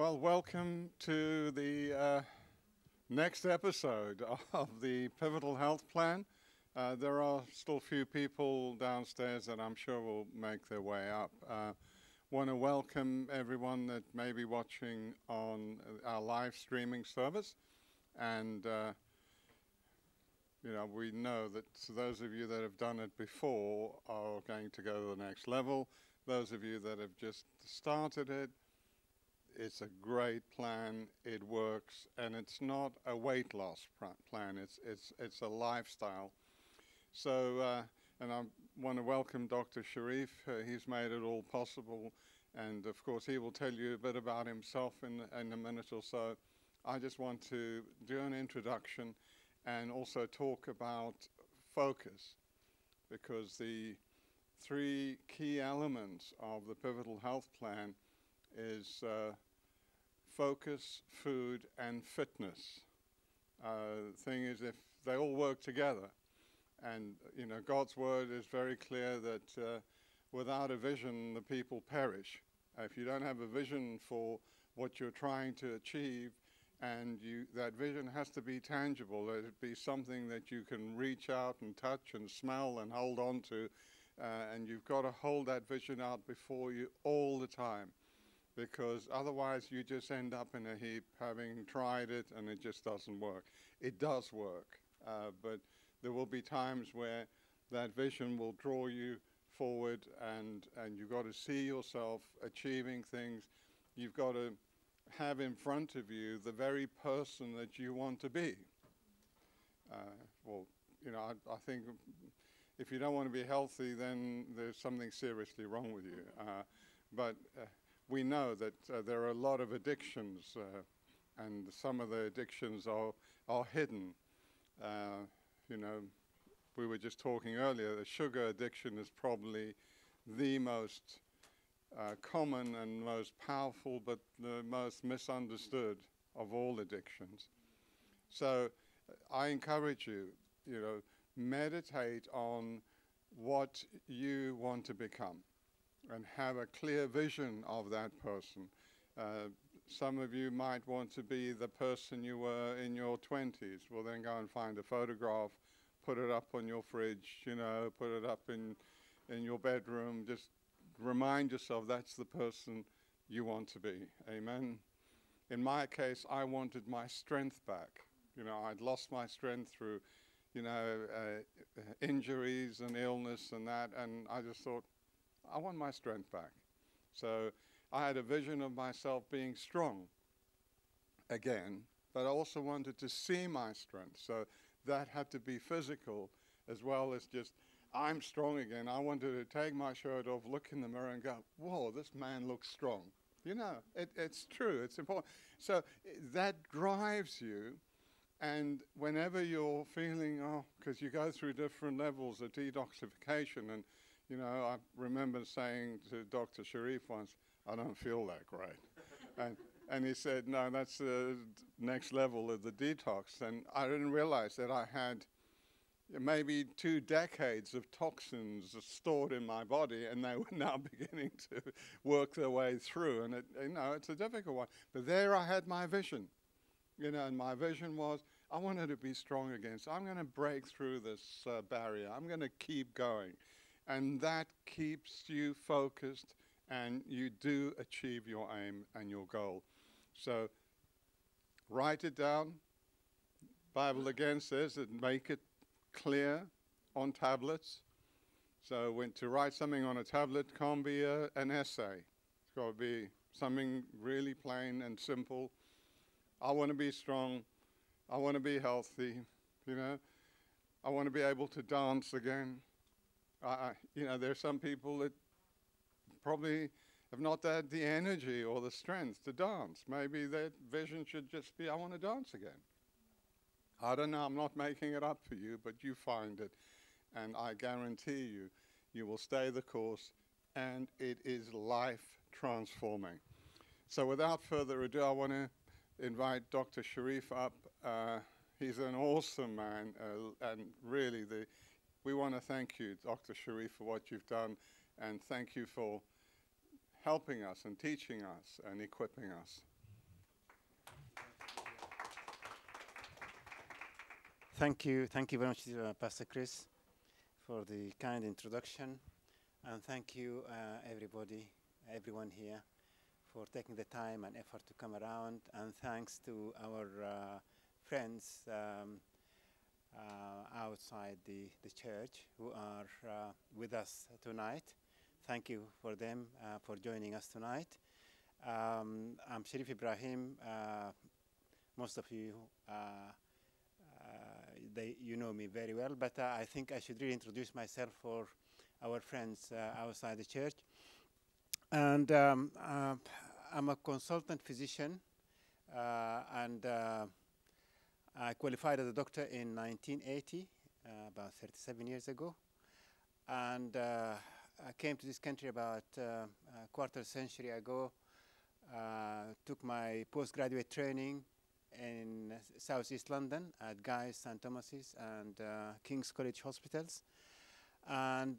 Well, welcome to the next episode of the Pivotal Health Plan. There are still few people downstairs that I'm sure will make their way up. Want to welcome everyone that may be watching on our live streaming service. And, we know that those of you that have done it before are going to go to the next level. Those of you that have just started it, it's a great plan, it works, and it's not a weight loss plan, it's a lifestyle. So, and I want to welcome Dr. Sharif. He's made it all possible, and of course he will tell you a bit about himself in a minute or so. I just want to do an introduction and also talk about focus, because the three key elements of the Pivotal Health Plan is focus, food, and fitness. The thing is, if they all work together, and God's word is very clear that without a vision, the people perish. If you don't have a vision for what you're trying to achieve, and that vision has to be tangible, it'd be something that you can reach out and touch and smell and hold on to, and you've got to hold that vision out before you all the time, because otherwise you just end up in a heap having tried it and it just doesn't work. It does work, but there will be times where that vision will draw you forward, and you've got to see yourself achieving things. You've got to have in front of you the very person that you want to be. I think if you don't want to be healthy, then there's something seriously wrong with you. But we know that there are a lot of addictions, and some of the addictions are hidden. We were just talking earlier, the sugar addiction is probably the most common and most powerful, but the most misunderstood of all addictions. So I encourage you, meditate on what you want to become and have a clear vision of that person. Some of you might want to be the person you were in your 20s. Well, then go and find a photograph, put it up on your fridge, put it up in your bedroom. Just remind yourself that's the person you want to be. Amen. In my case, I wanted my strength back. I'd lost my strength through, injuries and illness and that, and I just thought, I want my strength back. So I had a vision of myself being strong again, but I also wanted to see my strength. So that had to be physical as well as just, I'm strong again. I wanted to take my shirt off, look in the mirror and go, whoa, this man looks strong. It's true, it's important. So that drives you. And whenever you're feeling, because you go through different levels of detoxification, and I remember saying to Dr. Sharif once, I don't feel that great. and he said, no, that's the next level of the detox. And I didn't realize that I had maybe 2 decades of toxins stored in my body, and they were now beginning to work their way through. And it's a difficult one. But there I had my vision. And my vision was, I wanted to be strong again. So I'm going to break through this barrier. I'm going to keep going. And that keeps you focused, and you do achieve your aim and your goal. So write it down. Bible again says that make it clear on tablets. So to write something on a tablet can't be an essay. It's got to be something really plain and simple. I want to be strong. I want to be healthy. I want to be able to dance again. There's some people that probably have not had the energy or the strength to dance. Maybe their vision should just be, I want to dance again. I don't know, I'm not making it up for you, but you find it. And I guarantee you, you will stay the course, and it is life transforming. So without further ado, I want to invite Dr. Sharif up. He's an awesome man, and really we want to thank you, Dr. Sharif, for what you've done, and thank you for helping us and teaching us and equipping us. thank you very much, Pastor Chris, for the kind introduction, and thank you, everyone here, for taking the time and effort to come around, and thanks to our friends outside the church who are with us tonight. Thank you for them for joining us tonight. I'm Sharif Ibrahim. Most of you, you know me very well, but I think I should really introduce myself for our friends outside the church. And I'm a consultant physician, and I qualified as a doctor in 1980, about 37 years ago. And I came to this country about a quarter century ago, took my postgraduate training in Southeast London at Guy's, St. Thomas's, and King's College Hospitals, and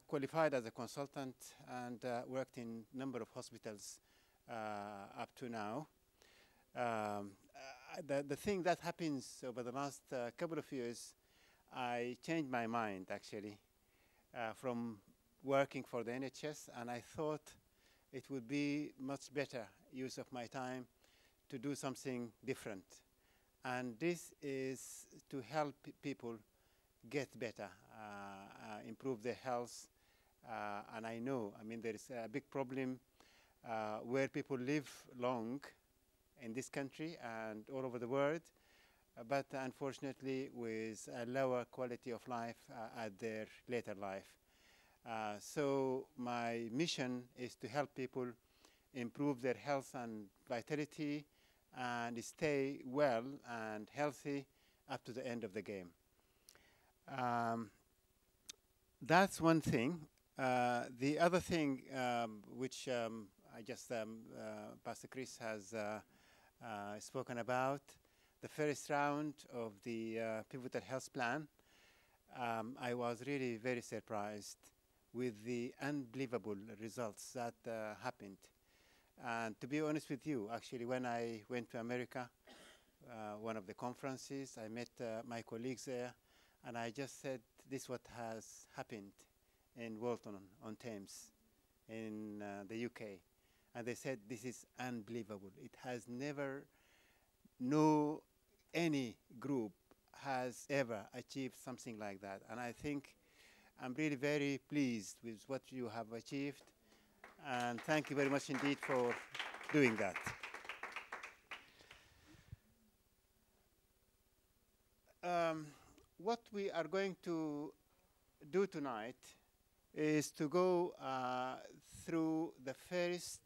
qualified as a consultant and worked in a number of hospitals up to now. The thing that happens over the last couple of years, I changed my mind actually from working for the NHS, and I thought it would be much better use of my time to do something different. And this is to help people get better, improve their health. And I know, I mean, there is a big problem where people live long in this country and all over the world, but unfortunately with a lower quality of life at their later life. So my mission is to help people improve their health and vitality and stay well and healthy up to the end of the game. That's one thing. The other thing which I just, Pastor Chris has spoken about, the first round of the Pivotal Health Plan, I was really very surprised with the unbelievable results that happened. And to be honest with you, actually, when I went to America, one of the conferences, I met my colleagues there, and I just said, this is what has happened in Walton-on-Thames in the UK. And they said, this is unbelievable. It has never, any group has ever achieved something like that. And I think I'm really very pleased with what you have achieved. And thank you very much indeed for doing that. What we are going to do tonight is to go through the first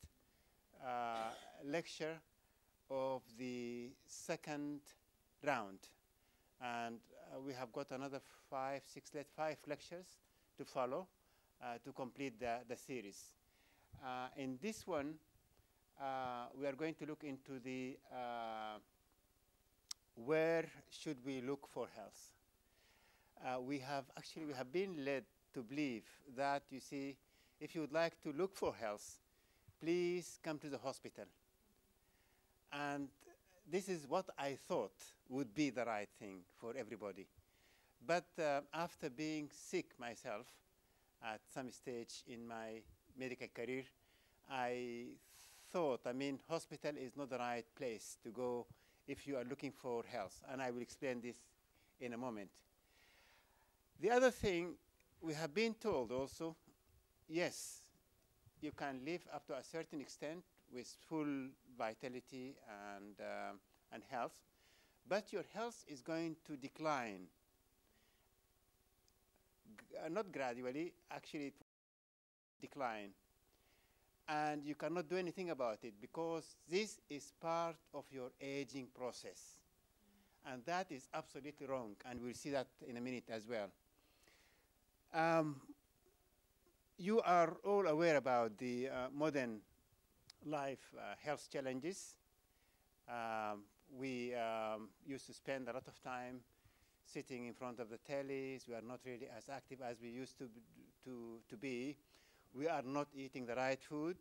lecture of the second round. And we have got another five lectures to follow to complete the series. In this one, we are going to look into the where should we look for health. We have been led to believe that, you see, if you would like to look for health, please come to the hospital. And this is what I thought would be the right thing for everybody. But after being sick myself at some stage in my medical career, I thought, hospital is not the right place to go if you are looking for health. And I will explain this in a moment. The other thing, we have been told also, yes, you can live up to a certain extent with full vitality and health, but your health is going to decline. Not gradually, actually it will decline. And you cannot do anything about it because this is part of your aging process. And that is absolutely wrong, and we'll see that in a minute as well. You are all aware about the modern life health challenges. We used to spend a lot of time sitting in front of the tellies. We are not really as active as we used to be. We are not eating the right food.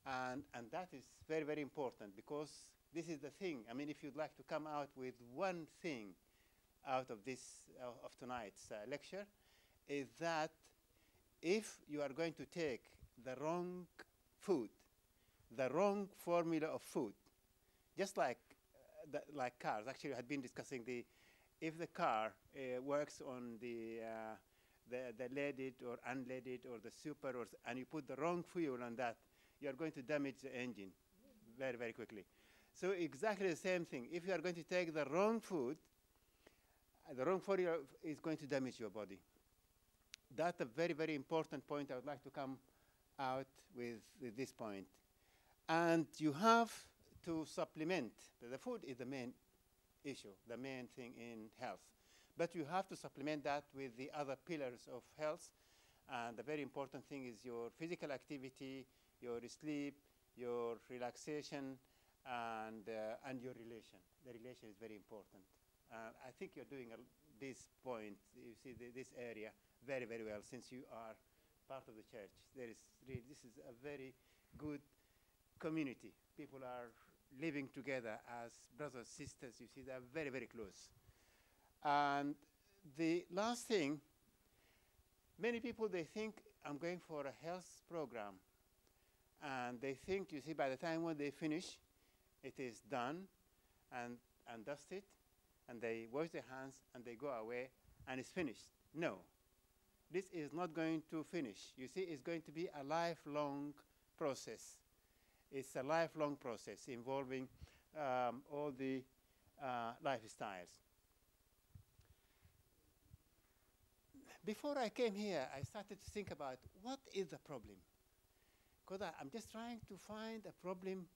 And that is very, very important because this is the thing. If you'd like to come out with one thing out of this, of tonight's lecture, is that if you are going to take the wrong food, the wrong formula of food, just like cars. Actually, I had been discussing if the car works on the leaded or unleaded or the super, and you put the wrong fuel on that, you are going to damage the engine very, very quickly. So exactly the same thing. If you are going to take the wrong food, the wrong formula is going to damage your body. That's a very, very important point. I would like to come out with this point. And you have to supplement. The food is the main issue, the main thing in health. But you have to supplement that with the other pillars of health. And the very important thing is your physical activity, your sleep, your relaxation, and your relation. The relation is very important. I think you're doing this point, you see this area very, very well, since you are part of the church. This is a very good community. People are living together as brothers, sisters. You see, they're very, very close. And the last thing, many people, they think I'm going for a health program. And they think, you see, by the time when they finish, it is done and dusted, and they wash their hands and they go away and it's finished. No, this is not going to finish. You see, it's going to be a lifelong process. It's a lifelong process involving all the lifestyles. Before I came here, I started to think about what is the problem? Because I'm just trying to find a problem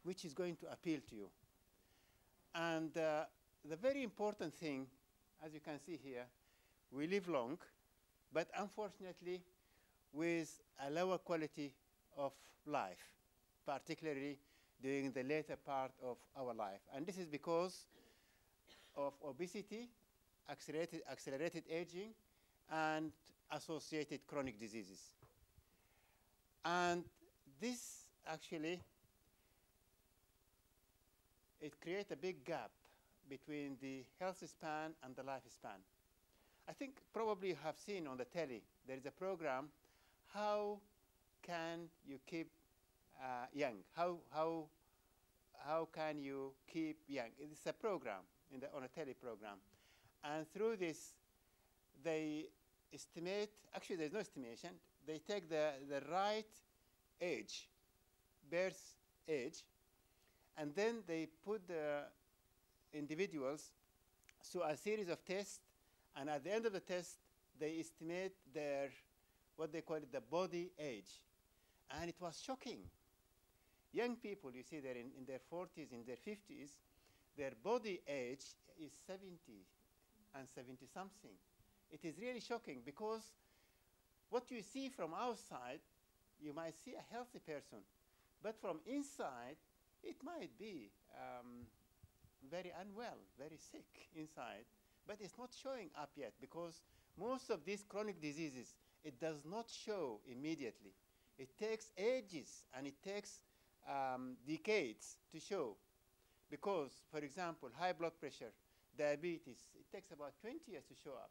which is going to appeal to you. And the very important thing, as you can see here, we live long, but unfortunately with a lower quality of life, particularly during the later part of our life. And this is because of obesity, accelerated aging, and associated chronic diseases. And this actually, it creates a big gap between the health span and the lifespan. I think probably you have seen on the telly, there is a program, how can you keep young? How can you keep young? It's a program, on a telly program. And through this, they estimate, actually there's no estimation, they take the right age, birth age, and then they put the individuals through a series of tests, and at the end of the test, they estimate their, what they call it, the body age. And it was shocking. Young people, you see, they're in their 40s, in their 50s, their body age is 70 and 70-something. It is really shocking because what you see from outside, you might see a healthy person, but from inside, it might be very unwell, very sick inside, but it's not showing up yet because most of these chronic diseases, it does not show immediately. It takes ages and it takes decades to show because, for example, high blood pressure, diabetes, it takes about 20 years to show up.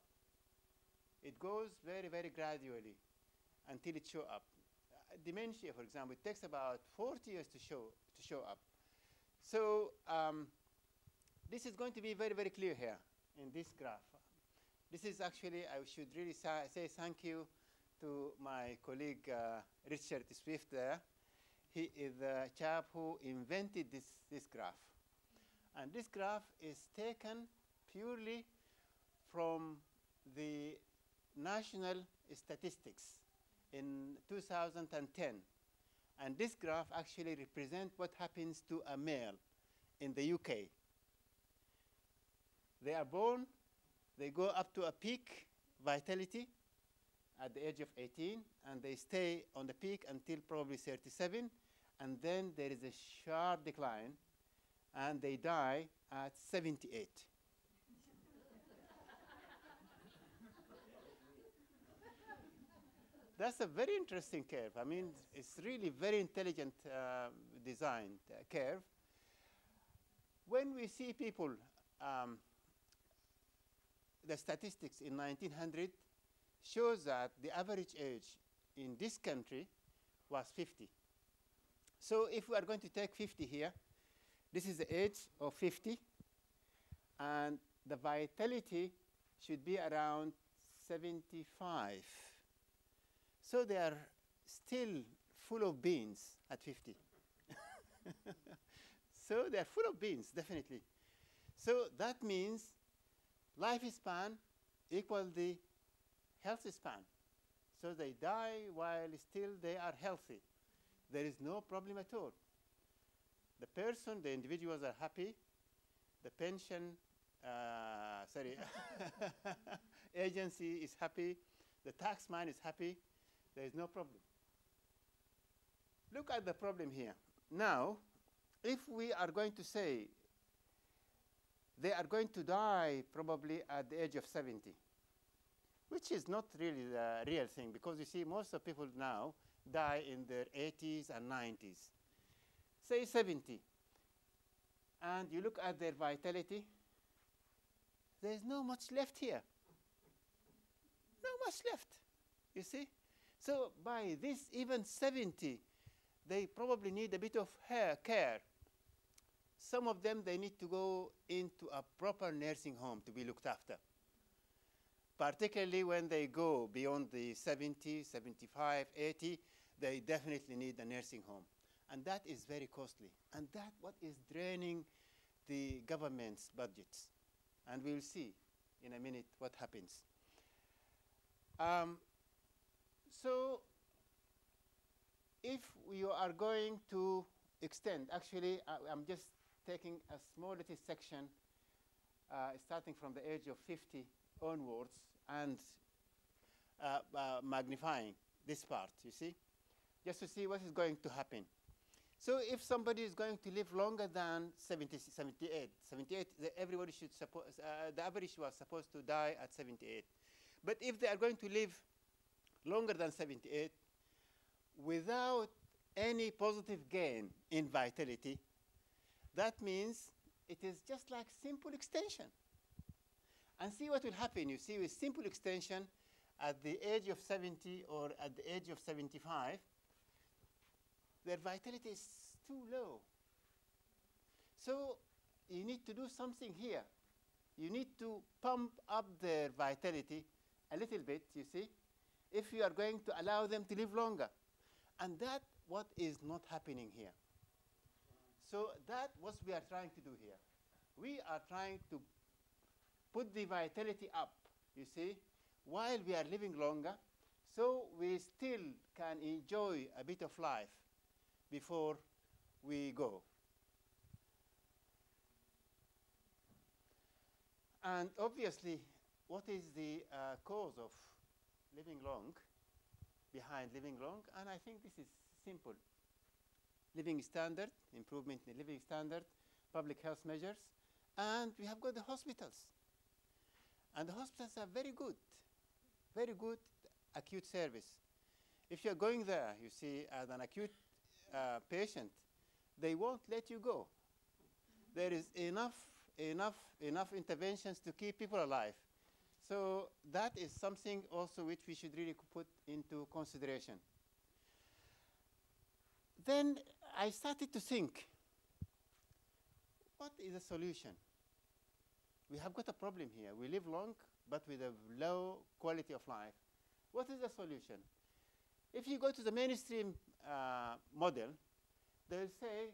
It goes very, very gradually until it shows up. Dementia, for example, it takes about 40 years to show up. So this is going to be very, very clear here in this graph. This is actually, I should really say thank you to my colleague Richard Swift there. He is the chap who invented this graph. And this graph is taken purely from the national statistics in 2010. And this graph actually represents what happens to a male in the UK. They are born, they go up to a peak vitality at the age of 18, and they stay on the peak until probably 37, and then there is a sharp decline, and they die at 78. That's a very interesting curve. I mean, it's really very intelligent designed curve. When we see people the statistics in 1900 shows that the average age in this country was 50. So if we are going to take 50 here, this is the age of 50, and the vitality should be around 75. So they are still full of beans at 50. So they are full of beans, definitely. So that means lifespan equals the health span. So they die while still they are healthy. There is no problem at all. The person, the individuals are happy. The pension, agency is happy. The taxman is happy. There is no problem. Look at the problem here. Now, if we are going to say they are going to die probably at the age of 70, which is not really the real thing, because you see most of people now die in their 80s and 90s. Say 70, and you look at their vitality, there's not much left here. Not much left, you see? So by this, even 70, they probably need a bit of care. Some of them, they need to go into a proper nursing home to be looked after. Particularly when they go beyond the 70, 75, 80, they definitely need a nursing home. And that is very costly. And that's what is draining the government's budgets. And we'll see in a minute what happens. So if we are going to extend, actually, I'm just taking a small little section starting from the age of 50 onwards and magnifying this part, you see, just to see what is going to happen. So if somebody is going to live longer than 78, everybody should the average was supposed to die at 78. But if they are going to live longer than 78 without any positive gain in vitality, that means it is just like simple extension. And see what will happen. You see, with simple extension, at the age of 70 or at the age of 75, their vitality is too low. So you need to do something here. You need to pump up their vitality a little bit, you see, if you are going to allow them to live longer. And that's what is not happening here. So that's what we are trying to do here. We are trying to put the vitality up, you see, while we are living longer, so we still can enjoy a bit of life before we go. And obviously, what is the cause of living long, behind living long? And I think this is simple. Living standard, improvement in living standard, public health measures, and we have got the hospitals. And the hospitals are very good acute service. If you're going there, you see, as an acute patient, they won't let you go. There is enough interventions to keep people alive. So that is something also which we should really put into consideration. Then I started to think, what is the solution? We have got a problem here. We live long, but with a low quality of life. What is the solution? If you go to the mainstream model, they'll say,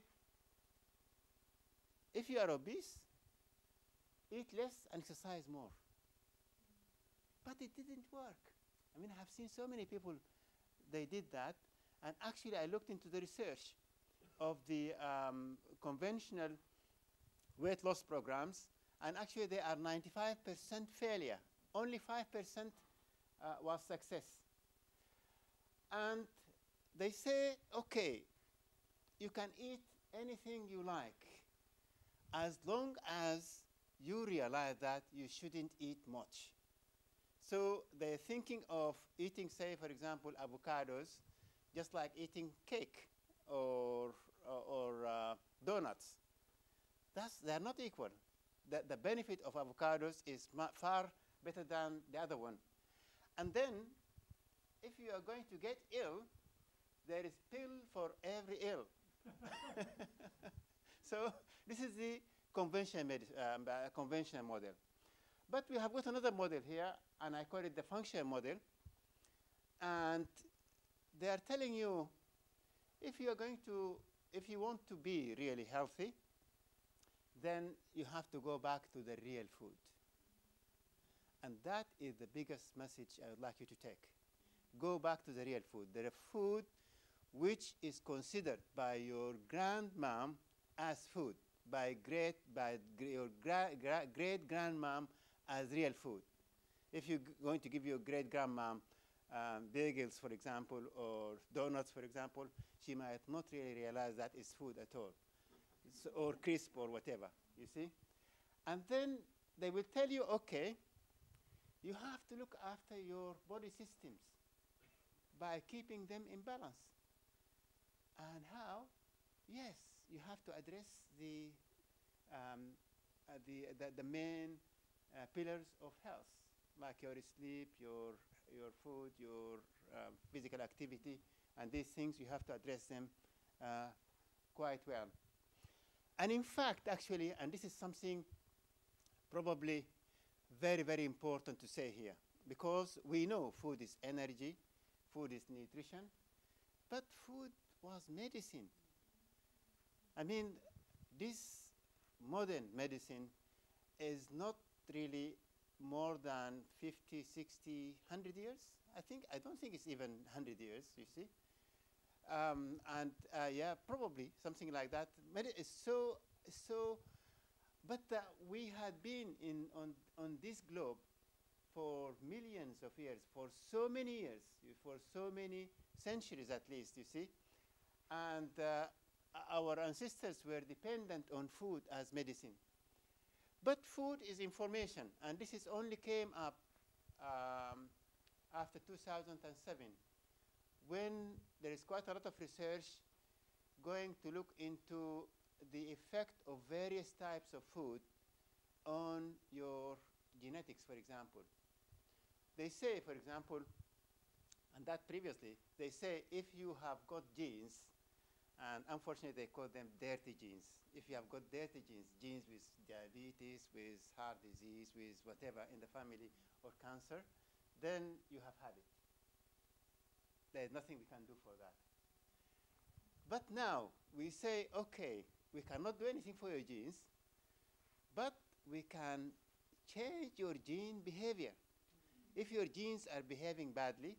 if you are obese, eat less and exercise more. But it didn't work. I mean, I have seen so many people, they did that. And actually, I looked into the research of the conventional weight loss programs, and actually they are 95% failure. Only 5% was success. And they say, okay, you can eat anything you like, as long as you realize that you shouldn't eat much. So they're thinking of eating, say, for example, avocados, just like eating cake or donuts. They're not equal. The benefit of avocados is far better than the other one. And then, if you are going to get ill, there is pill for every ill. So this is the conventional model. But we have got another model here, and I call it the functional model. And they are telling you, if you want to be really healthy, then you have to go back to the real food. And that is the biggest message I would like you to take. Go back to the real food. The food which is considered by your grandmom as food, by your great-grandmom as real food. If you're going to give your great-grandmom bagels, for example, or donuts, for example, she might not really realize that is food at all, or crisp or whatever, you see? And then they will tell you, okay, you have to look after your body systems by keeping them in balance. And how? Yes, you have to address the main pillars of health, like your sleep, your food, your physical activity, and these things, you have to address them quite well. And in fact, actually, and this is something probably very, very important to say here, because we know food is energy, food is nutrition, but food was medicine. I mean, this modern medicine is not really more than 50, 60, 100 years. I don't think it's even 100 years, you see. Yeah, probably something like that. But we had been on this globe for millions of years, for so many years, for so many centuries at least, you see. And our ancestors were dependent on food as medicine. But food is information, and this is only came up after 2007, when there is quite a lot of research going to look into the effect of various types of food on your genetics, for example. They say, for example, and that previously, they say if you have got genes, and unfortunately they call them dirty genes. If you have got dirty genes, genes with diabetes, with heart disease, with whatever in the family, or cancer, then you have had it. There's nothing we can do for that. But now we say, okay, we cannot do anything for your genes, but we can change your gene behavior. If your genes are behaving badly,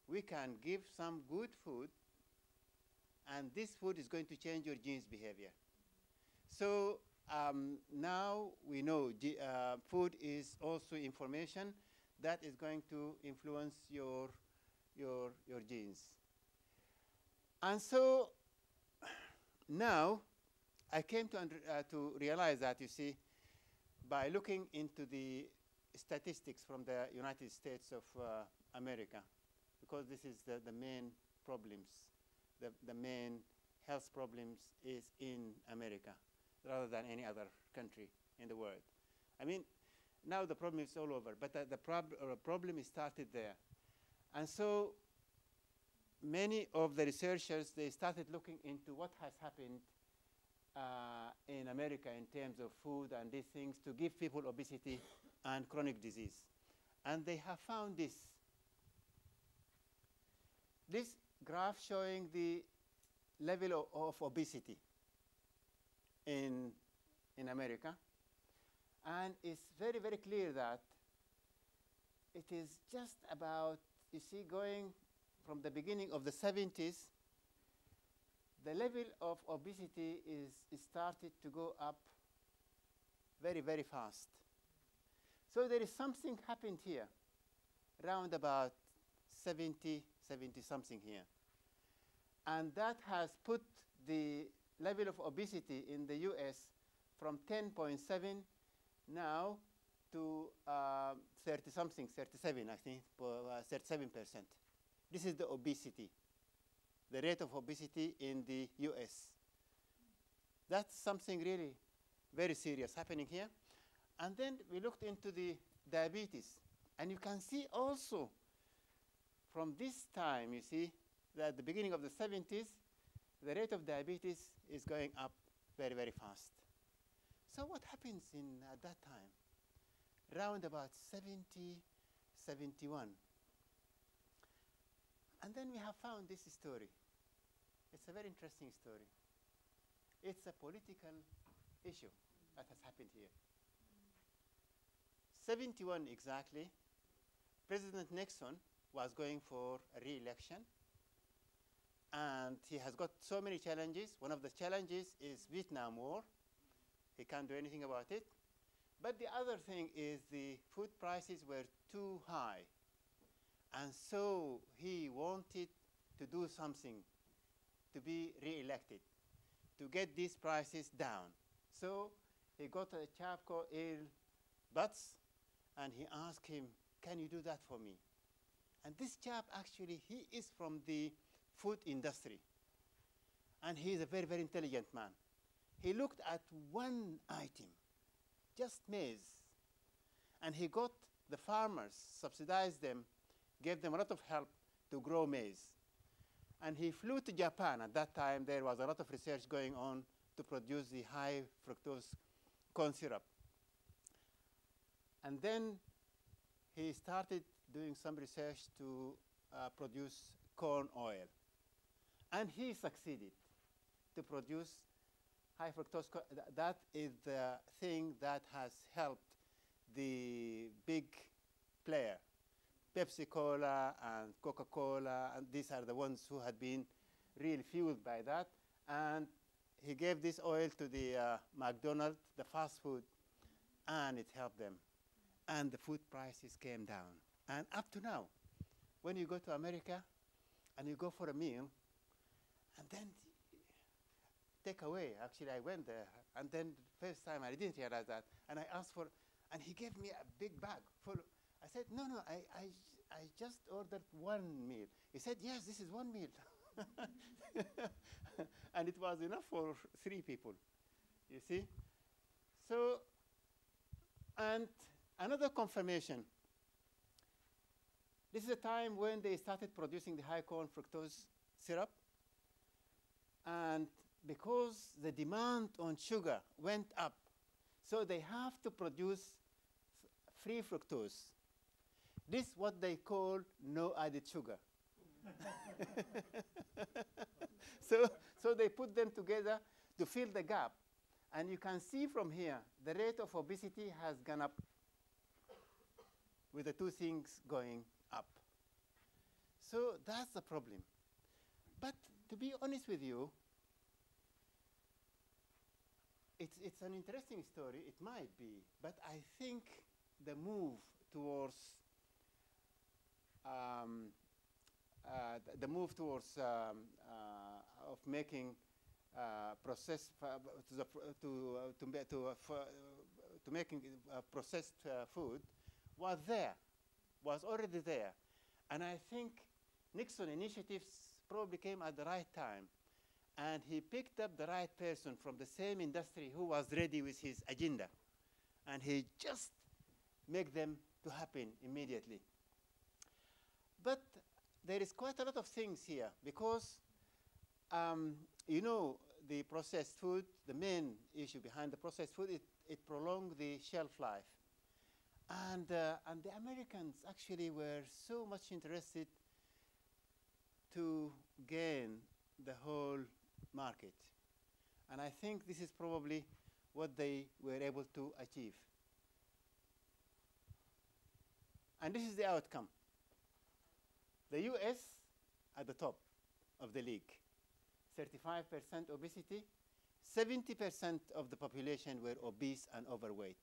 we can give some good food, and this food is going to change your genes behavior. So now we know food is also information that is going to influence your genes. And so now I came to realize that, you see, by looking into the statistics from the United States of America, because this is the main problems, the main health problems is in America rather than any other country in the world. I mean, now the problem is all over, but the problem is started there. And so many of the researchers, they started looking into what has happened in America in terms of food and these things to give people obesity and chronic disease. And they have found this graph showing the level of obesity in America. And it's very, very clear that it is just about, you see, going from the beginning of the 70s, the level of obesity is started to go up very, very fast. So there is something happened here, around about 70 something here. And that has put the level of obesity in the US from 10.7 now to 30 something, 37, I think, 37%. This is the obesity, the rate of obesity in the US. That's something really very serious happening here. And then we looked into the diabetes. And you can see also from this time, you see, that at the beginning of the 70s, the rate of diabetes is going up very, very fast. So what happens at that time? Round about 70, 71. And then we have found this story. It's a very interesting story. It's a political issue that has happened here. 71 exactly, President Nixon was going for a re-election, and he has got so many challenges. One of the challenges is Vietnam War. He can't do anything about it. But the other thing is the food prices were too high, and so he wanted to do something to be re-elected, to get these prices down. So he got a chap called Earl Butz, and he asked him, can you do that for me? And this chap, actually, he is from the food industry. And he is a very, very intelligent man. He looked at one item, just maize. And he got the farmers, subsidized them, gave them a lot of help to grow maize. And he flew to Japan. At that time, there was a lot of research going on to produce the high fructose corn syrup. And then he started doing some research to produce corn oil. And he succeeded to produce high fructose corn. That is the thing that has helped the big player, Pepsi Cola and Coca-Cola, and these are the ones who had been really fueled by that. And he gave this oil to the McDonald's, the fast food, and it helped them. And the food prices came down. And up to now, when you go to America and you go for a meal, and then take away, actually I went there, and then the first time I didn't realize that, and I asked for, and he gave me a big bag full. I said, no, I just ordered one meal. He said, yes, this is one meal. And it was enough for 3 people, you see? So, and another confirmation. This is a time when they started producing the high corn fructose syrup. And because the demand on sugar went up, so they have to produce free fructose. This is what they call no added sugar. So they put them together to fill the gap. And you can see from here, the rate of obesity has gone up with the two things going up. So that's the problem. But to be honest with you, it's an interesting story. It might be. But I think the move towards of making processed processed food was already there, and I think Nixon initiatives probably came at the right time, and he picked up the right person from the same industry who was ready with his agenda, and he just made them to happen immediately. But there is quite a lot of things here because, you know, the processed food, the main issue behind the processed food, it prolonged the shelf life. And the Americans actually were so much interested to gain the whole market. And I think this is probably what they were able to achieve. And this is the outcome. The US at the top of the league, 35% obesity, 70% of the population were obese and overweight.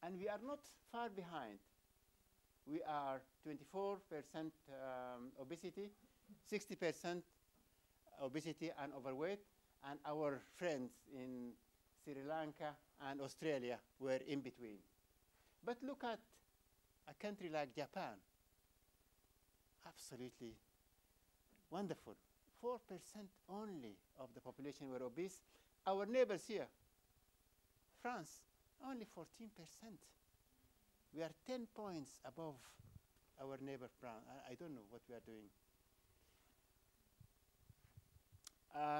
And we are not far behind. We are 24% obesity, 60% obesity and overweight, and our friends in Sri Lanka and Australia were in between. But look at a country like Japan. Absolutely wonderful. 4% only of the population were obese. Our neighbors here, France, only 14%. We are 10 points above our neighbor France. I don't know what we are doing.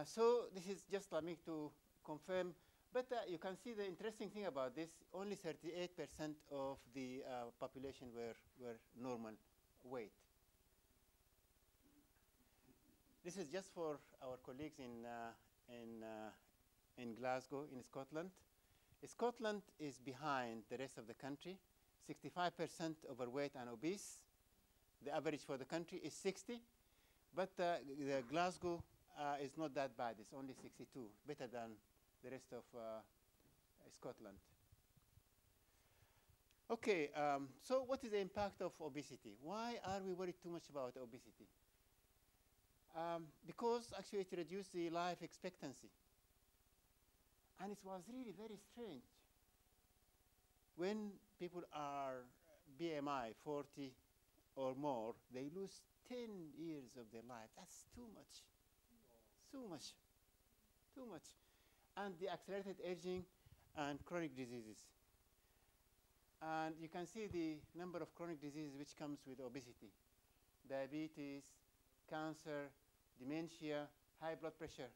So this is just me to confirm. But you can see the interesting thing about this, only 38% of the population were normal weight. This is just for our colleagues in Glasgow, in Scotland. Scotland is behind the rest of the country, 65% overweight and obese. The average for the country is 60, but the Glasgow is not that bad. It's only 62, better than the rest of Scotland. Okay, so what is the impact of obesity? Why are we worried too much about obesity? Because actually it reduced the life expectancy. And it was really very strange. When people are BMI 40 or more, they lose 10 years of their life. That's too much. Too much. Too much. And the accelerated aging and chronic diseases. And you can see the number of chronic diseases which comes with obesity. Diabetes, cancer, dementia, high blood pressure,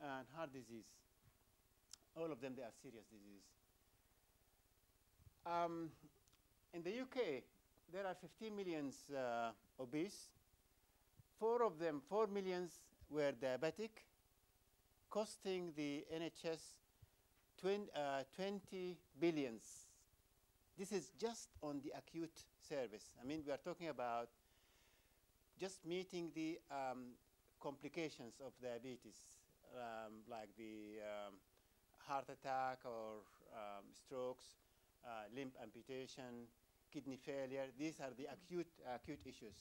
and heart disease. All of them, they are serious diseases. In the UK, there are 15 million obese. 4 million were diabetic, costing the NHS 20 billions. This is just on the acute service. I mean, we are talking about just meeting the complications of diabetes, like the heart attack or strokes, limb amputation, kidney failure. These are the acute issues.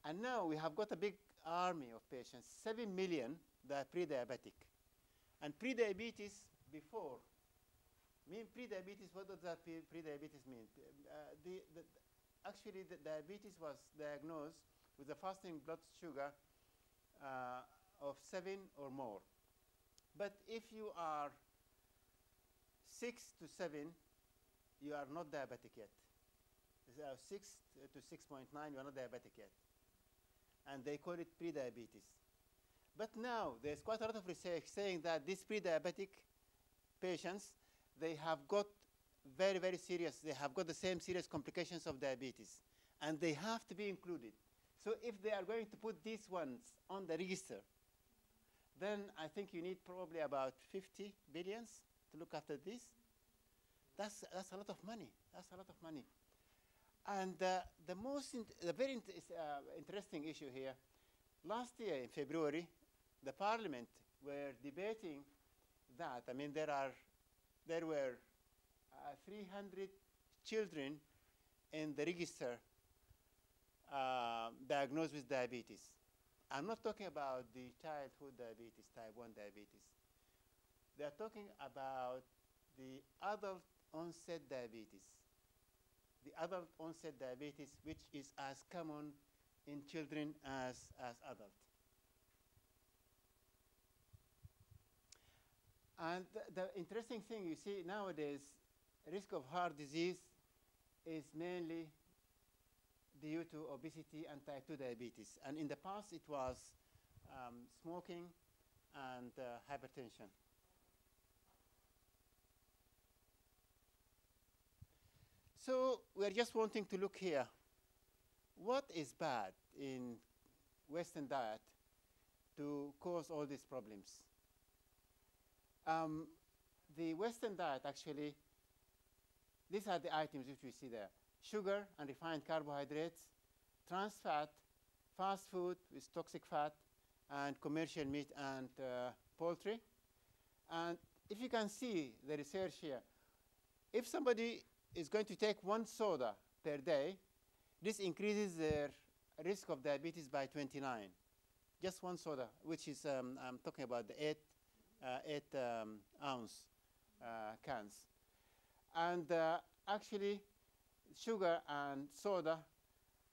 And now we have got a big army of patients, 7 million that are pre-diabetic. And pre-diabetes before, pre-diabetes, what does that pre-diabetes mean? Actually, the diabetes was diagnosed with a fasting blood sugar of 7 or more. But if you are 6 to 7, you are not diabetic yet. 6 to 6.9, you are not diabetic yet. And they call it pre-diabetes. But now, there's quite a lot of research saying that these pre-diabetic patients, they have got very, very serious, they have got the same serious complications of diabetes. And they have to be included. So if they are going to put these ones on the register, then I think you need probably about 50 billions to look after this. That's a lot of money. That's a lot of money. And the very interesting issue here, last year in February, the Parliament were debating that. I mean, there were 300 children in the register diagnosed with diabetes. I'm not talking about the childhood diabetes, type 1 diabetes. They are talking about the adult onset diabetes. The adult onset diabetes, which is as common in children as adults. And the interesting thing you see nowadays, risk of heart disease is mainly due to obesity and type 2 diabetes. And in the past, it was smoking and hypertension. So we're just wanting to look here. What is bad in Western diet to cause all these problems? The Western diet, actually, these are the items which we see there. Sugar and refined carbohydrates, trans fat, fast food with toxic fat, and commercial meat and poultry. And if you can see the research here, if somebody is going to take 1 soda per day, this increases their risk of diabetes by 29. Just 1 soda, which is, I'm talking about the 8 ounce cans. And actually, sugar and soda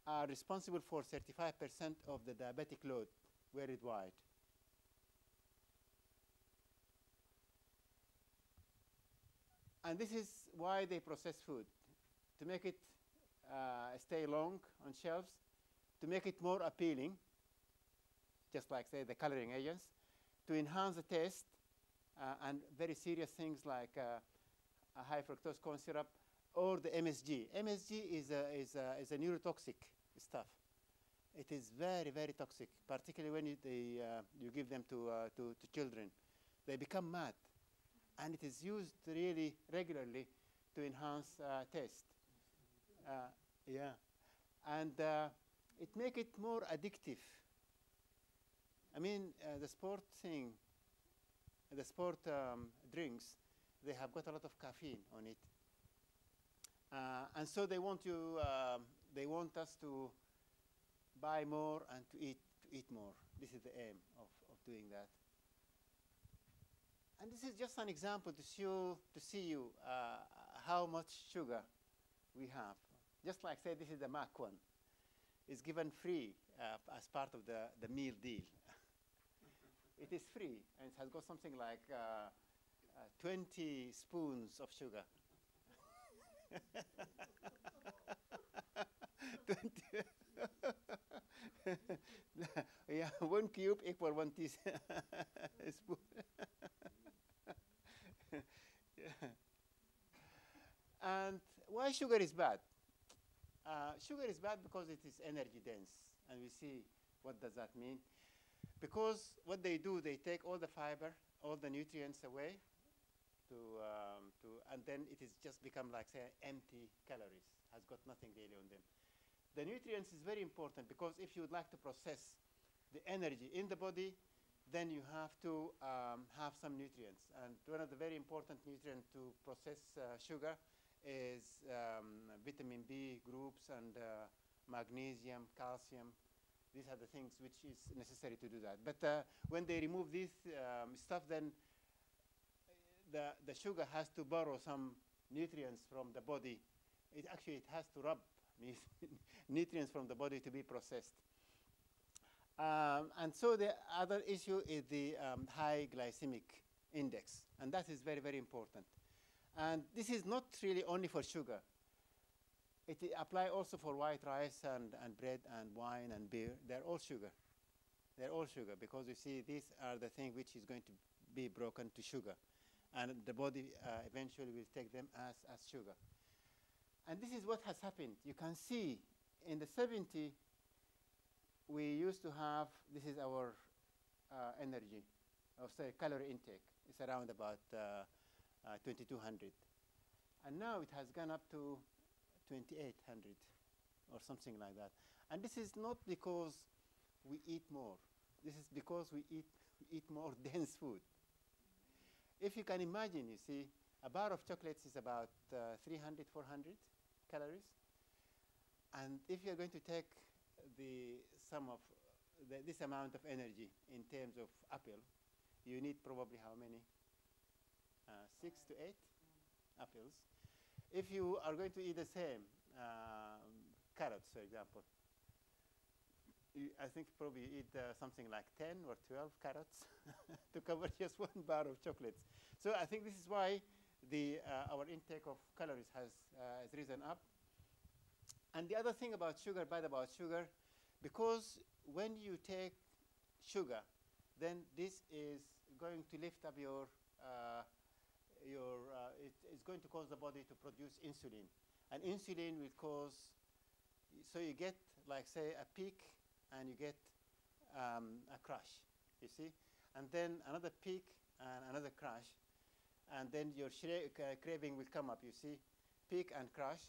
are responsible for 35% of the diabetic load worldwide. And this is why they process food. to make it stay long on shelves, to make it more appealing, just like, say, the coloring agents, to enhance the taste, and very serious things like a high fructose corn syrup, or the MSG. MSG is a neurotoxic stuff. It is very, very toxic, particularly when you give them to children. They become mad. And it is used really regularly to enhance taste. Yeah. And it makes it more addictive. I mean, the sport thing, the sport drinks, they have got a lot of caffeine on it. And so they want us to buy more and to eat more. This is the aim of doing that. And this is just an example to see you how much sugar we have. Just like, say, this is the Mac one. It's given free as part of the meal deal. It is free, and it has got something like 20 spoons of sugar. 20. Yeah, 1 cube equal 1 teaspoon. Yeah. And why sugar is bad? Sugar is bad because it is energy dense, and we see what does that mean. Because what they do, they take all the fiber, all the nutrients away, and then it is just become like, say, empty calories, has got nothing really on them. The nutrients is very important, because if you would like to process the energy in the body, then you have to have some nutrients. And one of the very important nutrients to process sugar is vitamin B groups and magnesium, calcium. These are the things which is necessary to do that. But when they remove this stuff, then the sugar has to borrow some nutrients from the body. It has to rub nutrients from the body to be processed. And so the other issue is the high glycemic index, and that is very, very important. And this is not really only for sugar. It applies also for white rice and bread and wine and beer. They're all sugar. They're all sugar, because you see, these are the things which is going to be broken to sugar. And the body eventually will take them as sugar. And this is what has happened. You can see in the 70s, we used to have, this is our energy, or say calorie intake. It's around about 2,200. And now it has gone up to 2,800 or something like that. And this is not because we eat more. This is because we eat more dense food. If you can imagine, you see, a bar of chocolates is about 300, 400 calories. And if you're going to take this amount of energy in terms of apple, you need probably how many? 6 to 8 apples. If you are going to eat the same carrots, for example, I think probably you eat something like 10 or 12 carrots to cover just one bar of chocolates. So I think this is why our intake of calories has risen up. And the other thing about sugar, bad about sugar, because when you take sugar, then this is going to lift up it's going to cause the body to produce insulin. And insulin will cause, so you get, like, say, a peak, and you get a crash, you see? And then another peak and another crash. And then your craving will come up, you see? Peak and crash.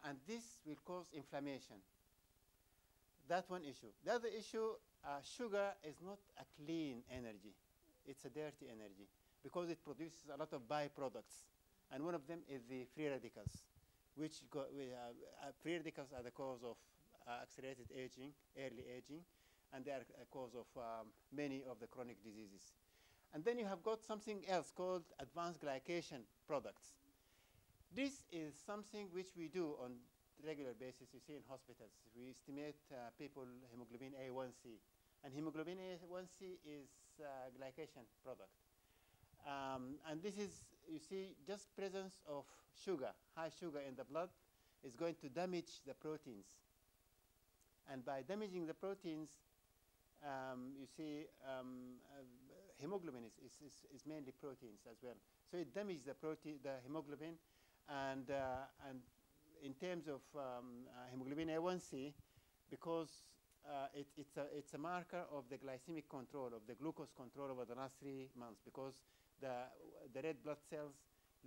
And this will cause inflammation. That's one issue. The other issue, sugar is not a clean energy. It's a dirty energy, because it produces a lot of byproducts. And one of them is the free radicals, which free radicals are the cause of accelerated aging, early aging, and they are a cause of many of the chronic diseases. And then you have got something else called advanced glycation products. This is something which we do on a regular basis. You see in hospitals, we estimate people hemoglobin A1C. And hemoglobin A1C is a glycation product. And this is, you see, just presence of sugar, high sugar in the blood, is going to damage the proteins. And by damaging the proteins, you see, hemoglobin is mainly proteins as well. So it damages the hemoglobin, and in terms of hemoglobin A1C, because it's a marker of the glycemic control, of the glucose control over the last 3 months, because the red blood cells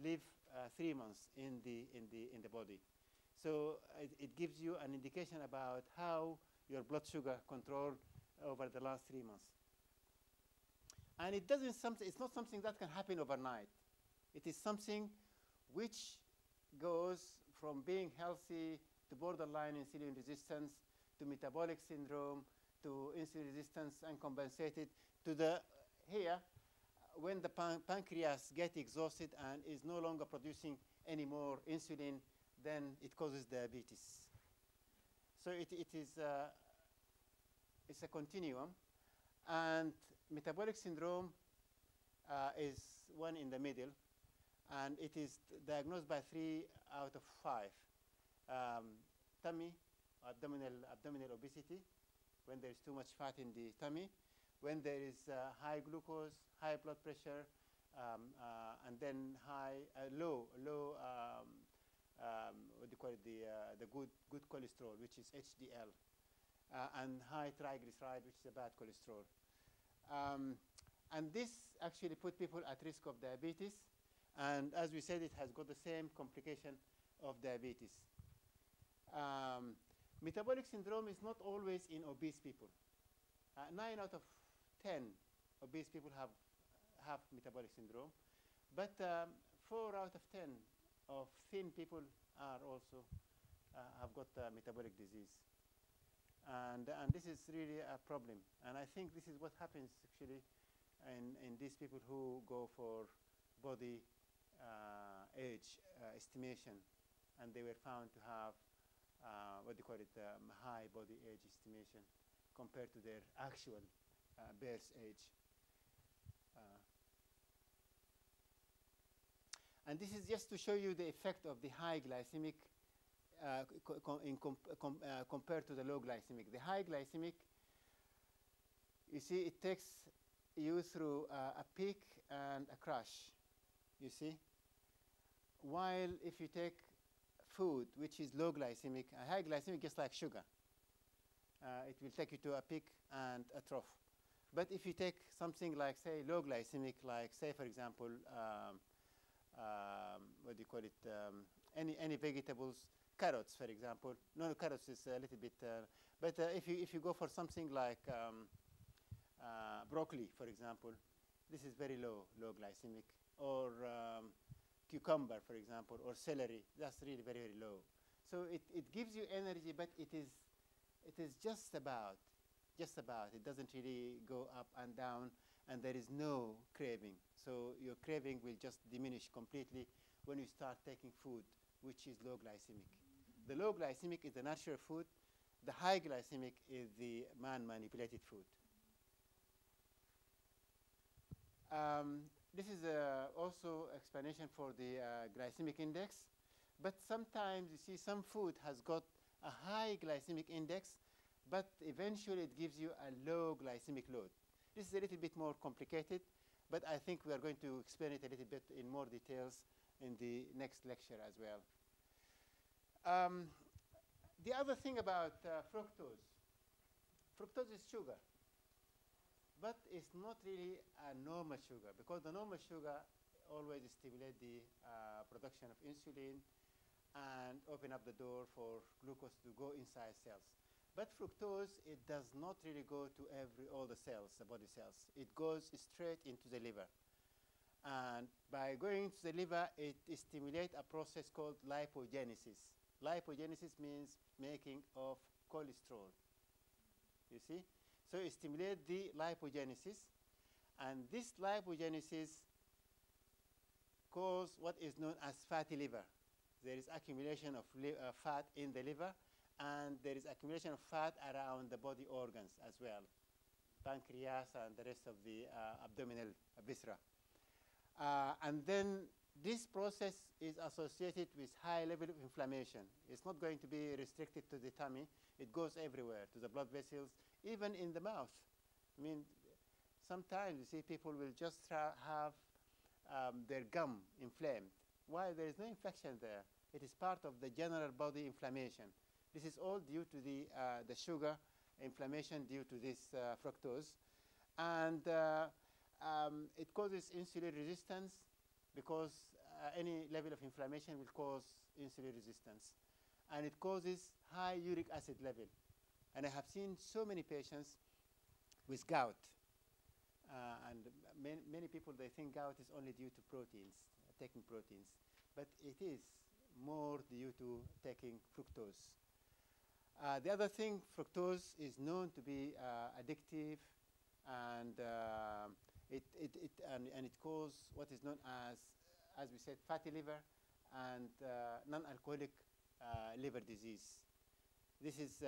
live 3 months in the body. So it gives you an indication about how your blood sugar controlled over the last 3 months. And it's not something that can happen overnight. It is something which goes from being healthy to borderline insulin resistance, to metabolic syndrome, to insulin resistance uncompensated, to here, when the pancreas gets exhausted and is no longer producing any more insulin, then it causes diabetes. So it's a continuum, and metabolic syndrome is one in the middle, and it is diagnosed by 3 out of 5. Tummy, abdominal obesity, when there is too much fat in the tummy, when there is high glucose, high blood pressure, and then low what do you call it, the good cholesterol, which is HDL, and high triglyceride, which is a bad cholesterol. And this actually put people at risk of diabetes, and as we said, it has got the same complication of diabetes. Metabolic syndrome is not always in obese people. 9 out of 10 obese people have metabolic syndrome, but 4 out of 10 of thin people are also have got metabolic disease, and this is really a problem. And I think this is what happens actually in these people who go for body age estimation, and they were found to have what do you call it, high body age estimation compared to their actual birth age. And this is just to show you the effect of the high glycemic compared to the low glycemic. The high glycemic, you see, it takes you through a peak and a crash, you see. While if you take food which is low glycemic, a high glycemic, just like sugar, it will take you to a peak and a trough. But if you take something like, say, low glycemic, like, say, for example, what do you call it, any vegetables, carrots, for example. No, carrots is a little bit, but if you go for something like broccoli, for example, this is very low glycemic, or cucumber, for example, or celery, that's really very, very low. So it gives you energy, but it is just about. It doesn't really go up and down, and there is no craving. So your craving will just diminish completely when you start taking food which is low glycemic. The low glycemic is the natural food. The high glycemic is the man-manipulated food. This is also explanation for the glycemic index. But sometimes you see some food has got a high glycemic index, but eventually it gives you a low glycemic load. This is a little bit more complicated, but I think we are going to explain it a little bit in more details in the next lecture as well. The other thing about fructose. Fructose is sugar, but it's not really a normal sugar, because the normal sugar always stimulates the production of insulin and open up the door for glucose to go inside cells. But fructose, it does not really go to all the cells, the body cells. It goes straight into the liver. And by going to the liver, it stimulates a process called lipogenesis. Lipogenesis means making of cholesterol, you see? So it stimulates the lipogenesis, and this lipogenesis causes what is known as fatty liver. There is accumulation of fat in the liver, and there is accumulation of fat around the body organs as well, pancreas and the rest of the abdominal viscera. And then this process is associated with high level of inflammation. It's not going to be restricted to the tummy. It goes everywhere, to the blood vessels, even in the mouth. I mean, sometimes you see people will just have their gum inflamed. Why? There is no infection there. It is part of the general body inflammation. This is all due to the sugar inflammation due to this fructose. And it causes insulin resistance because any level of inflammation will cause insulin resistance. And it causes high uric acid level. And I have seen so many patients with gout. And many people, they think gout is only due to proteins, taking proteins. But it is more due to taking fructose. The other thing, fructose is known to be addictive, and it causes what is known as we said, fatty liver and non-alcoholic liver disease. This is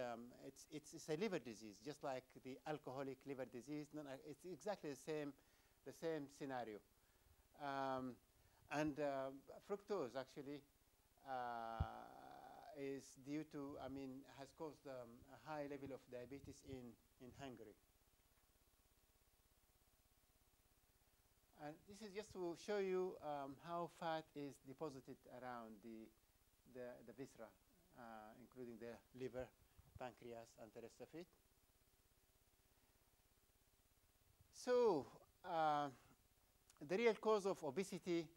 it's a liver disease, just like the alcoholic liver disease. It's exactly the same scenario. And fructose actually is due to, has caused a high level of diabetes in Hungary. And this is just to show you how fat is deposited around the viscera, including the liver, pancreas, and the rest of it. So the real cause of obesity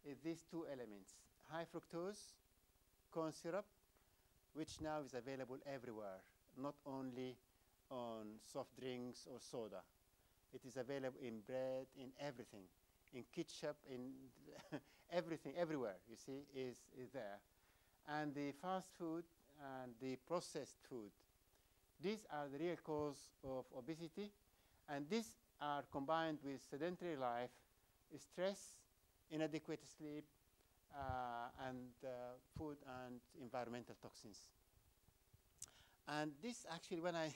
is these two elements: high fructose, corn syrup, which now is available everywhere, not only on soft drinks or soda. It is available in bread, in everything, in ketchup, in everything, everywhere, you see, is there. And the fast food and the processed food, these are the real cause of obesity. And these are combined with sedentary life, stress, inadequate sleep, and food and environmental toxins. And this actually, when I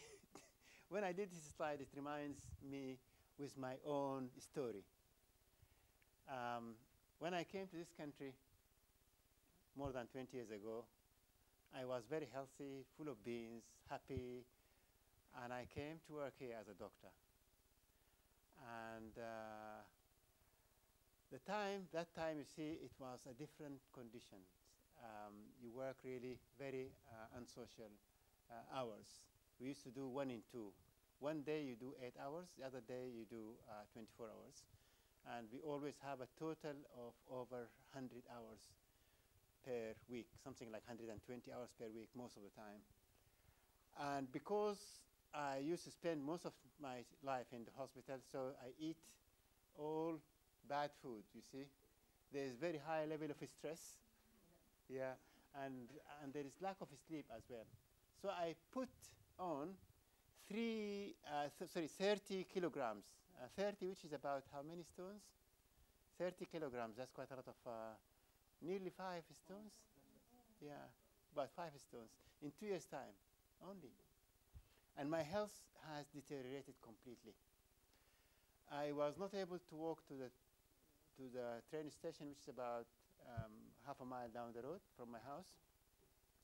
when I did this slide, it reminds me with my own story. When I came to this country more than 20 years ago, I was very healthy, full of beans, happy, and I came to work here as a doctor. And that time, you see, it was a different condition. You work really very unsocial hours. We used to do 1 in 2. One day you do 8 hours, the other day you do 24 hours. And we always have a total of over 100 hours per week, something like 120 hours per week most of the time. And because I used to spend most of my life in the hospital, so I eat all bad food, you see. There is very high level of stress, yeah, and there is lack of sleep as well. So I put on 30 kilograms, 30, which is about how many stones? 30 kilograms, that's quite a lot of, nearly 5 stones? Yeah, about 5 stones in 2 years' time only. And my health has deteriorated completely. I was not able to walk to the train station, which is about half a mile down the road from my house,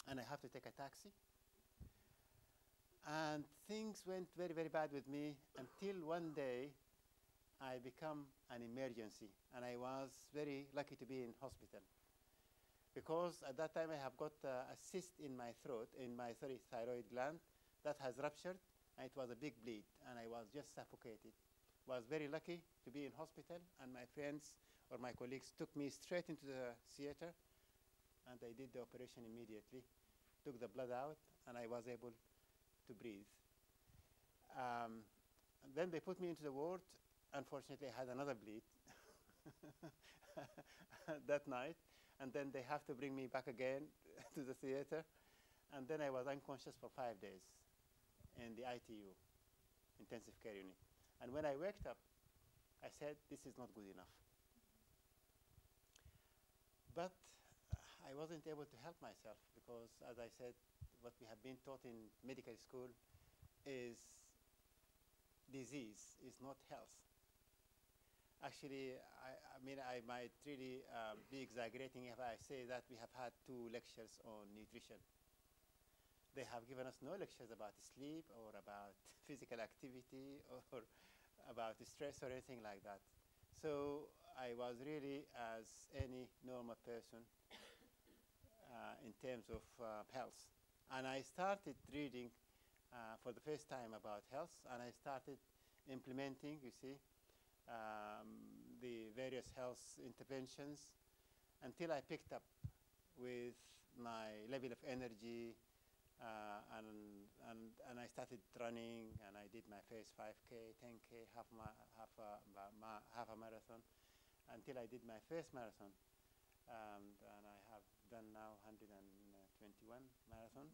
and I have to take a taxi. And things went very, very bad with me until one day I became an emergency, and I was very lucky to be in hospital. Because at that time I have got a cyst in my throat, in my thyroid gland, that has ruptured, and it was a big bleed, and I was just suffocated. Was very lucky to be in hospital, and my friends or my colleagues took me straight into the theater, and I did the operation immediately, took the blood out, and I was able to breathe. And then they put me into the ward. Unfortunately, I had another bleed that night, and then they have to bring me back again to the theater, and then I was unconscious for 5 days in the ITU, intensive care unit. And when I waked up, I said, this is not good enough. But I wasn't able to help myself because, as I said, what we have been taught in medical school is disease, is not health. Actually, I mean, I might really be exaggerating if I say that we have had 2 lectures on nutrition. They have given us no lectures about sleep or about physical activity or about stress or anything like that. So I was really as any normal person in terms of health. And I started reading for the first time about health, and I started implementing, you see, the various health interventions until I picked up with my level of energy, and I started running, and I did my first 5K, 10K, half a marathon, until I did my first marathon, and I have done now 121 marathons.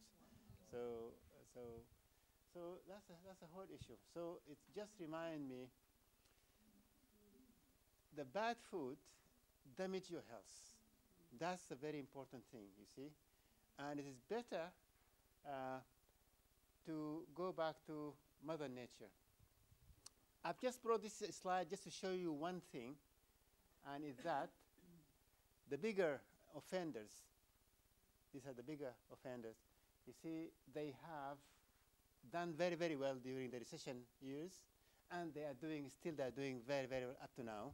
So that's a whole issue. So it just reminds me, the bad food damage your health. That's a very important thing, you see. And it is better to go back to Mother Nature. I've just brought this slide just to show you one thing, and it's that the bigger offenders, these are the bigger offenders, you see, they have done very, very well during the recession years, and they are doing very, very well up to now.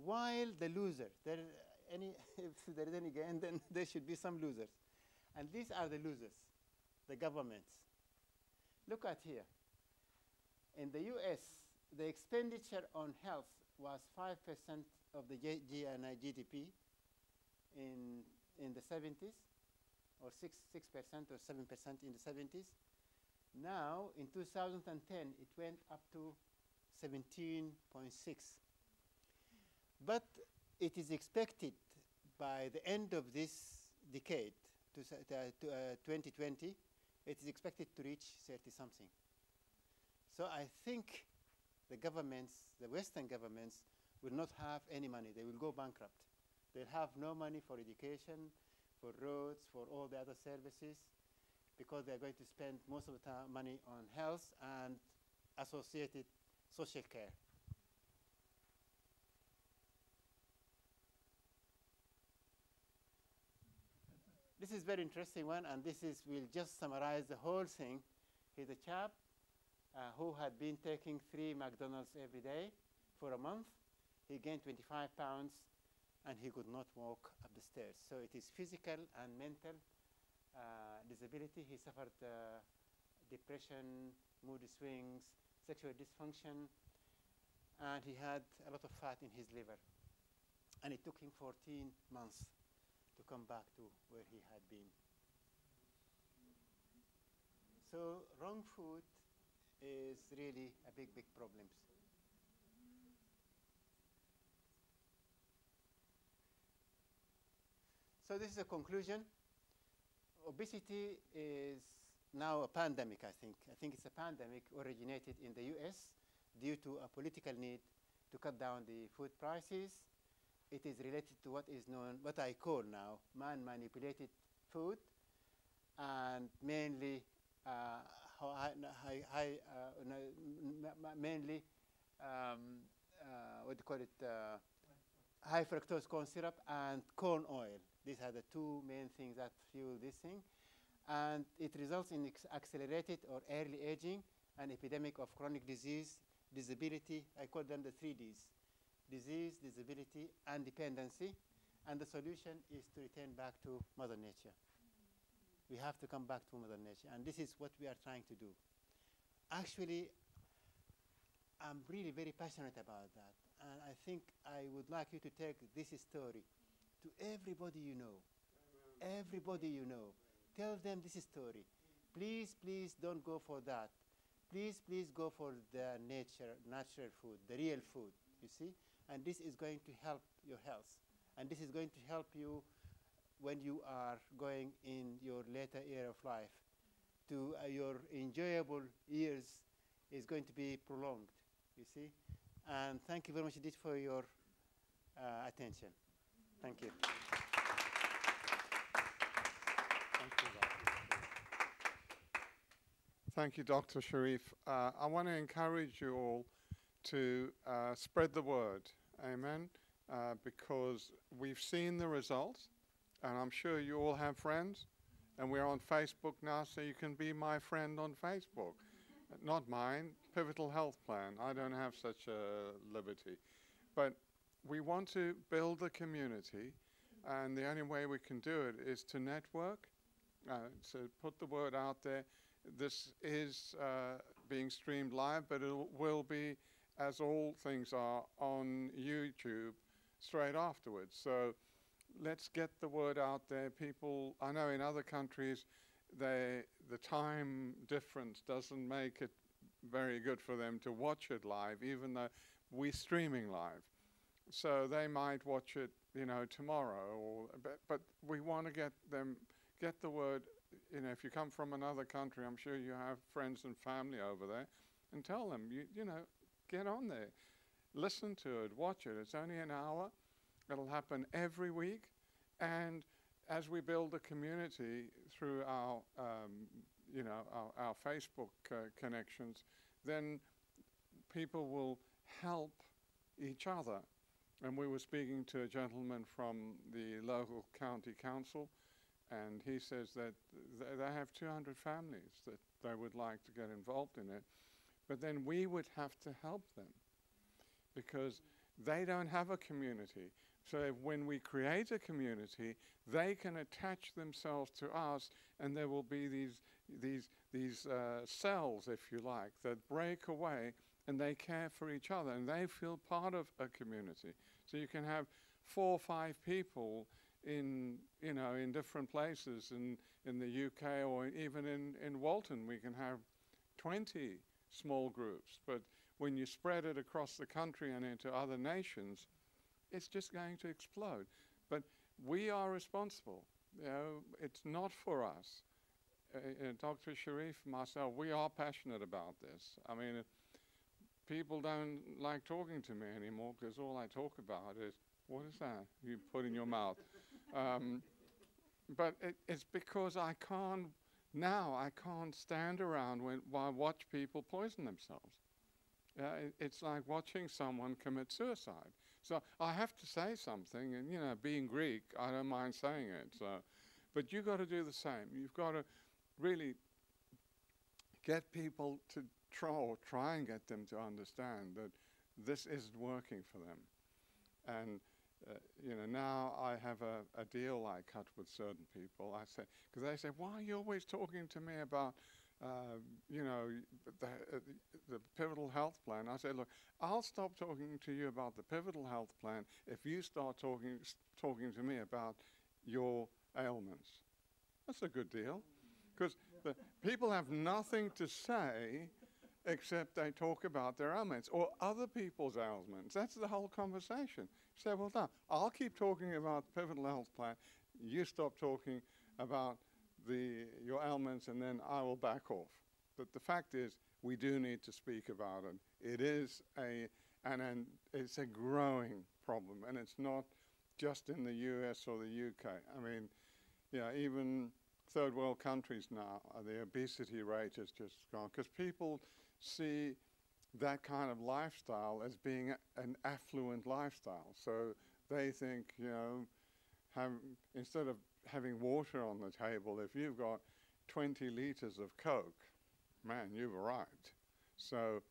While the losers, if there is any gain, then there should be some losers. And these are the losers, the governments. Look at here. In the US, the expenditure on health was 5% of the GDP in the 70s, or 6% or 7% in the 70s. Now, in 2010, it went up to 17.6. But it is expected by the end of this decade, 2020, it is expected to reach 30-something. So I think the governments, the Western governments, will not have any money. They will go bankrupt. They'll have no money for education, for roads, for all the other services, because they're going to spend most of the money on health and associated social care. This is very interesting one, and will just summarize the whole thing. He's a chap who had been taking 3 McDonald's every day for a month. He gained 25 pounds, and he could not walk up the stairs. So it is physical and mental disability. He suffered depression, mood swings, sexual dysfunction, and he had a lot of fat in his liver. And it took him 14 months to come back to where he had been. So wrong food is really a big, big problem. So this is a conclusion. Obesity is now a pandemic, I think. I think it's a pandemic originated in the US due to a political need to cut down the food prices. It is related to what is known, what I call now, man-manipulated food, and mainly what do you call it, high fructose corn syrup and corn oil. These are the 2 main things that fuel this thing. And it results in accelerated or early aging, an epidemic of chronic disease, disability. I call them the 3 Ds. Disease, disability, and dependency. And the solution is to return back to Mother Nature. We have to come back to Mother Nature. And this is what we are trying to do. Actually, I'm really very passionate about that. And I think I would like you to take this story to everybody you know. Everybody you know. Tell them this story. Please, please don't go for that. Please, please go for the natural food, the real food, you see? And this is going to help your health. And this is going to help you when you are going in your later year of life. Your enjoyable years is going to be prolonged, you see? And thank you very much indeed for your attention. Thank you. Thank you, Dr. Sharif. I want to encourage you all to spread the word, amen, because we've seen the results, and I'm sure you all have friends, and we're on Facebook now, so you can be my friend on Facebook. Not mine, Pivotal Health Plan. I don't have such a liberty. But we want to build a community, and the only way we can do it is to network, to put the word out there. This is being streamed live, but it will be, as all things are, on YouTube straight afterwards. So let's get the word out there. People, I know in other countries, the time difference doesn't make it very good for them to watch it live, even though we're streaming live. So they might watch it, you know, tomorrow. Or, but we want to get the word. You know, if you come from another country, I'm sure you have friends and family over there, and tell them, you know, get on there, listen to it, watch it. It's only an hour. It'll happen every week, and as we build a community through our, you know, our Facebook connections, then people will help each other. And we were speaking to a gentleman from the local county council, and he says that they have 200 families that they would like to get involved in it, but then we would have to help them because they don't have a community. So when we create a community, they can attach themselves to us, and there will be these cells, if you like, that break away, and they care for each other, and they feel part of a community. So you can have 4 or 5 people in, you know, in different places in the UK, or even in Walton, we can have 20 small groups. But when you spread it across the country and into other nations, it's just going to explode. But we are responsible. You know, it's not for us. Dr. Sharif and myself, we are passionate about this. I mean, people don't like talking to me anymore because all I talk about is, what is that you put in your mouth? But it's because I can't stand around while I watch people poison themselves. It's like watching someone commit suicide. So I have to say something, and you know, being Greek, I don't mind saying it. So, but you've got to do the same. You've got to really get people to try and get them to understand that this isn't working for them. And you know, now I have a deal I cut with certain people. I say, because they say, why are you always talking to me about you know, the Pivotal Health Plan? I say, look, I'll stop talking to you about the Pivotal Health Plan if you start talking to me about your ailments. That's a good deal, because the people have nothing to say except they talk about their ailments or other people's ailments. That's the whole conversation. You say, well, no, I'll keep talking about the Pivotal Health Plan. You stop talking about your ailments, and then I will back off. But the fact is, we do need to speak about it. It is and it's a growing problem, and it's not just in the US or the UK. I mean, yeah, even third world countries now, the obesity rate has just gone, because people see that kind of lifestyle as being an affluent lifestyle. So they think, you know, instead of having water on the table, if you've got 20 liters of Coke, man, you've arrived. So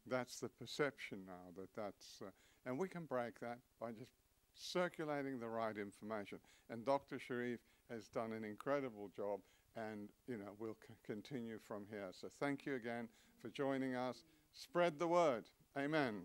that's the perception now that's, and we can break that by just circulating the right information. And Dr. Sharif has done an incredible job, and you know, we'll continue from here. So thank you again for joining us. Spread the word. Amen.